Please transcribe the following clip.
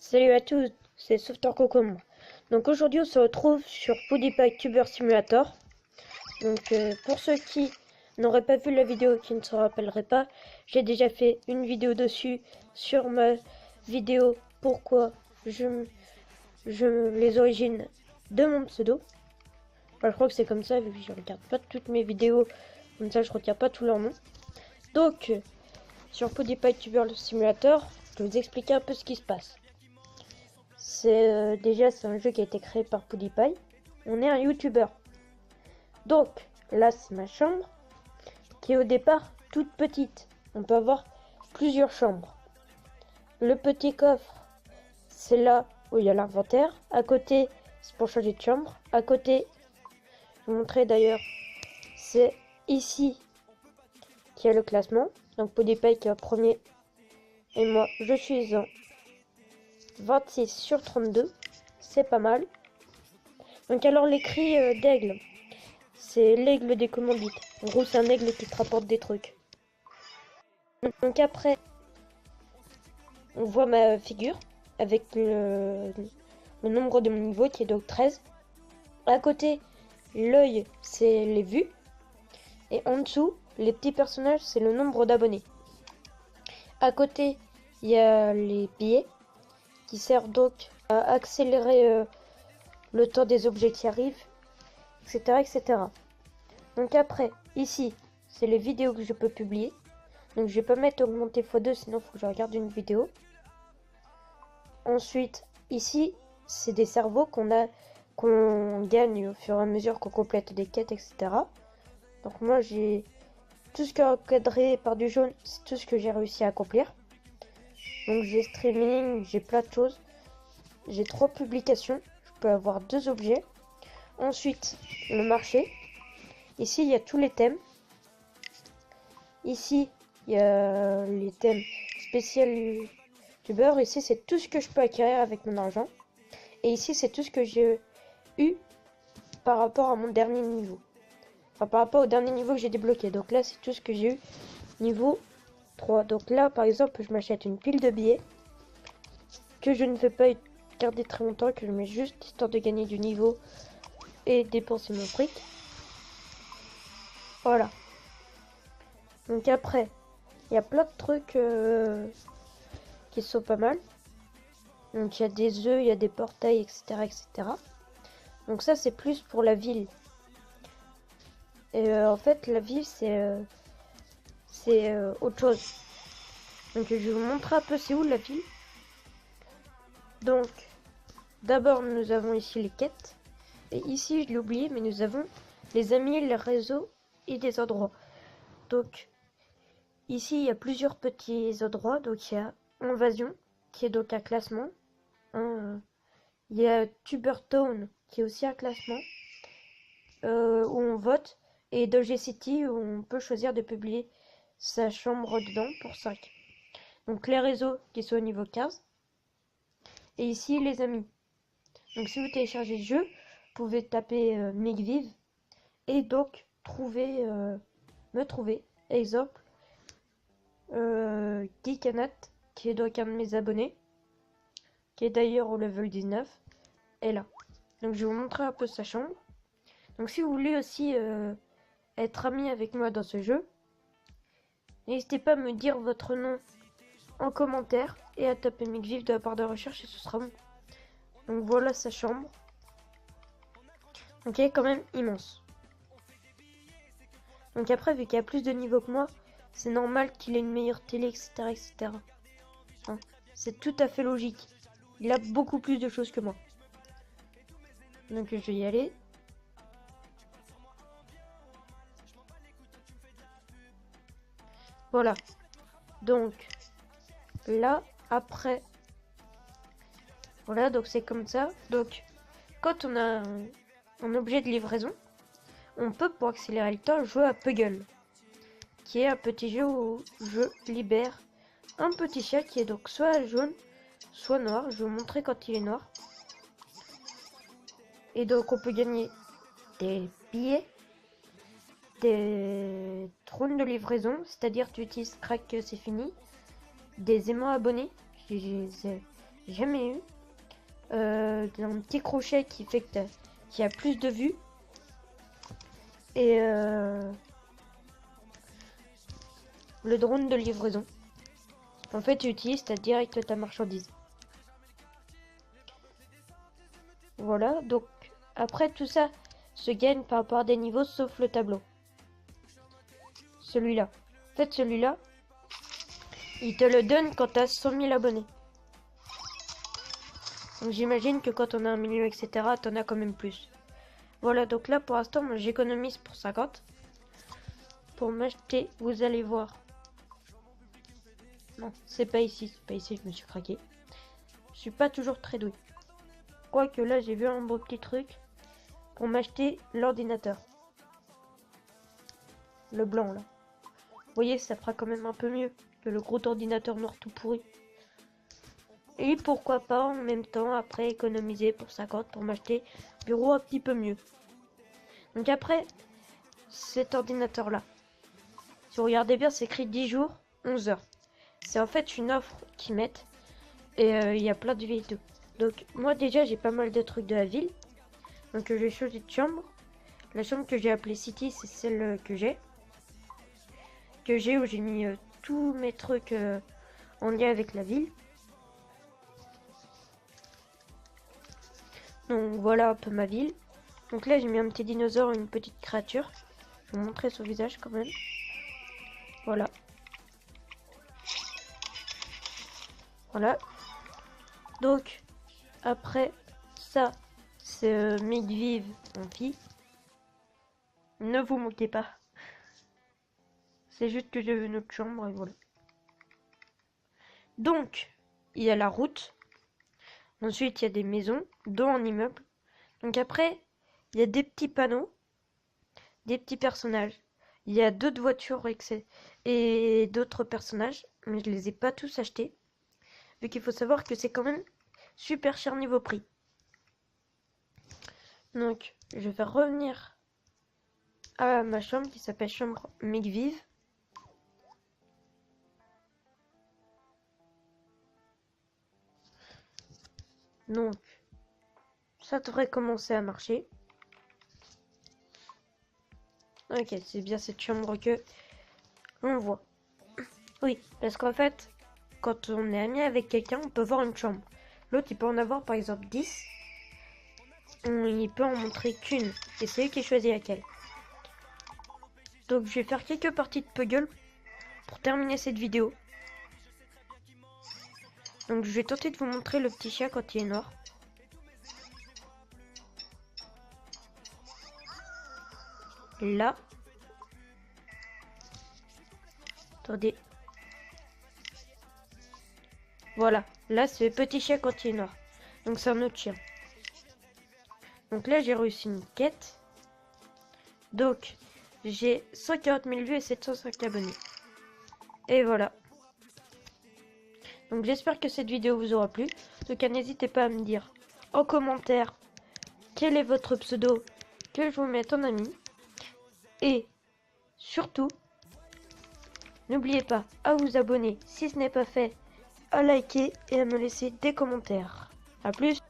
Salut à tous, c'est Softor Cocom. Donc aujourd'hui on se retrouve sur PewDiePie Tuber Simulator. Donc pour ceux qui n'auraient pas vu la vidéo, qui ne se rappelleraient pas, j'ai déjà fait une vidéo dessus sur ma vidéo pourquoi les origines de mon pseudo. Enfin, je crois que c'est comme ça vu que je regarde pas toutes mes vidéos, comme ça je retiens pas tous leurs noms. Donc sur PewDiePie Tuber Simulator, je vais vous expliquer un peu ce qui se passe. Déjà c'est un jeu qui a été créé par PewDiePie. On est un YouTuber. Donc là c'est ma chambre qui est au départ toute petite. On peut avoir plusieurs chambres. Le petit coffre, c'est là où il y a l'inventaire. À côté, c'est pour changer de chambre. À côté, je vous montrer d'ailleurs, c'est ici qu'il y a le classement. Donc PewDiePie qui est en premier. Et moi, je suis en 26 sur 32. C'est pas mal. Donc alors les cris d'aigle, c'est l'aigle des commandites. En gros c'est un aigle qui te rapporte des trucs. Donc après, on voit ma figure avec le nombre de mon niveau qui est donc 13. À côté, l'œil c'est les vues. Et en dessous, les petits personnages c'est le nombre d'abonnés. À côté, il y a les billets qui servent donc à accélérer le temps des objets qui arrivent, etc. etc. Donc après, ici, c'est les vidéos que je peux publier. Donc je vais pas mettre augmenté x2, sinon il faut que je regarde une vidéo. Ensuite, ici, c'est des cerveaux qu'on gagne au fur et à mesure qu'on complète des quêtes, etc. Donc moi, j'ai tout ce qui est encadré par du jaune, c'est tout ce que j'ai réussi à accomplir. Donc j'ai streaming, j'ai plein de choses. J'ai 3 publications, je peux avoir 2 objets. Ensuite, le marché. Ici, il y a tous les thèmes. Ici, il y a les thèmes spéciaux youtubeur. Ici, c'est tout ce que je peux acquérir avec mon argent. Et ici, c'est tout ce que j'ai eu par rapport à mon dernier niveau. Enfin, par rapport au dernier niveau que j'ai débloqué. Donc là, c'est tout ce que j'ai eu niveau 3. Donc là, par exemple, je m'achète une pile de billets que je ne vais pas garder très longtemps, que je mets juste histoire de gagner du niveau et dépenser mon fric. Voilà. Donc après, il y a plein de trucs qui sont pas mal. Donc il y a des œufs, il y a des portails, etc. etc. Donc ça c'est plus pour la ville. Et en fait la ville c'est autre chose. Donc je vais vous montrer un peu c'est où la ville. Donc d'abord nous avons ici les quêtes. Et ici je l'ai oublié mais nous avons les amis, les réseaux et des endroits. Donc ici il y a plusieurs petits endroits. Donc il y a Invasion qui est donc un classement. Il y a Tubertown qui est aussi un classement où on vote, et Doge City où on peut choisir de publier sa chambre dedans pour 5. Donc les réseaux qui sont au niveau 15. Et ici les amis. Donc si vous téléchargez le jeu, vous pouvez taper Migviv et donc me trouver. Exemple, Geekanat qui est donc un de mes abonnés, qui est d'ailleurs au level 19, est là. Donc je vais vous montrer un peu sa chambre. Donc si vous voulez aussi être ami avec moi dans ce jeu, n'hésitez pas à me dire votre nom en commentaire et à taper Migviv de la barre de recherche et ce sera bon. Donc voilà sa chambre. Donc elle est quand même immense. Donc après, vu qu'il a plus de niveaux que moi, c'est normal qu'il ait une meilleure télé, etc. etc. Hein, c'est tout à fait logique. Il a beaucoup plus de choses que moi. Donc je vais y aller. Voilà. Donc là, après, voilà, donc c'est comme ça. Donc quand on a un objet de livraison, on peut, pour accélérer le temps, jouer à Puggle, qui est un petit jeu où je libère un petit chat qui est donc soit jaune, soit noir. Je vais vous montrer quand il est noir. Et donc on peut gagner des billets, des trônes de livraison, c'est-à-dire tu utilises crack, c'est fini, des aimants abonnés, jamais eu. Un petit crochet qui fait que qui a plus de vues. Et le drone de livraison. En fait, tu utilises direct ta marchandise. Voilà, donc après tout ça se gagne par rapport à des niveaux sauf le tableau. Celui-là. En fait, celui-là, il te le donne quand tu as 100 000 abonnés. Donc j'imagine que quand on a 1 million, etc., t'en as quand même plus. Voilà, donc là pour l'instant, moi j'économise pour 50. Pour m'acheter, vous allez voir. Non, c'est pas ici, je me suis craqué. Je suis pas toujours très doué. Quoique là, j'ai vu un beau petit truc pour m'acheter l'ordinateur. Le blanc là. Vous voyez, ça fera quand même un peu mieux que le gros ordinateur noir tout pourri. Et pourquoi pas en même temps après économiser pour 50 pour m'acheter un bureau un petit peu mieux. Donc après, cet ordinateur là. Si vous regardez bien, c'est écrit 10 jours, 11 heures. C'est en fait une offre qu'ils mettent. Et il y a plein de vidéos. Donc moi déjà j'ai pas mal de trucs de la ville. Donc j'ai changé de chambre. La chambre que j'ai appelée City, c'est celle que j'ai. Où j'ai mis tous mes trucs en lien avec la ville. Donc voilà un peu ma ville. Donc là j'ai mis un petit dinosaure et une petite créature. Je vais vous montrer son visage quand même. Voilà. Voilà. Donc après ça c'est Migvive en fille. Ne vous moquez pas. C'est juste que j'ai vu une autre chambre et voilà. Donc il y a la route. Ensuite il y a des maisons, dont un immeuble. Donc après il y a des petits panneaux, des petits personnages. Il y a d'autres voitures et d'autres personnages, mais je les ai pas tous achetés. Vu qu'il faut savoir que c'est quand même super cher niveau prix. Donc, je vais revenir à ma chambre qui s'appelle chambre Migvive. Donc, ça devrait commencer à marcher. Ok, c'est bien cette chambre que on voit. Oui, parce qu'en fait, quand on est ami avec quelqu'un, on peut voir une chambre. L'autre, il peut en avoir par exemple 10. Il peut en montrer qu'une. Et c'est lui qui choisit laquelle. Donc je vais faire quelques parties de Puzzle pour terminer cette vidéo. Donc je vais tenter de vous montrer le petit chat quand il est noir. Là. Attendez. Voilà. Là c'est le petit chat quand il est noir. Donc c'est un autre chien. Donc là j'ai réussi une quête. Donc j'ai 140 000 vues et 705 abonnés. Et voilà. Donc j'espère que cette vidéo vous aura plu. En tout cas n'hésitez pas à me dire en commentaire quel est votre pseudo que je vous mette en ami. Et surtout, n'oubliez pas à vous abonner si ce n'est pas fait, à liker et à me laisser des commentaires. A plus!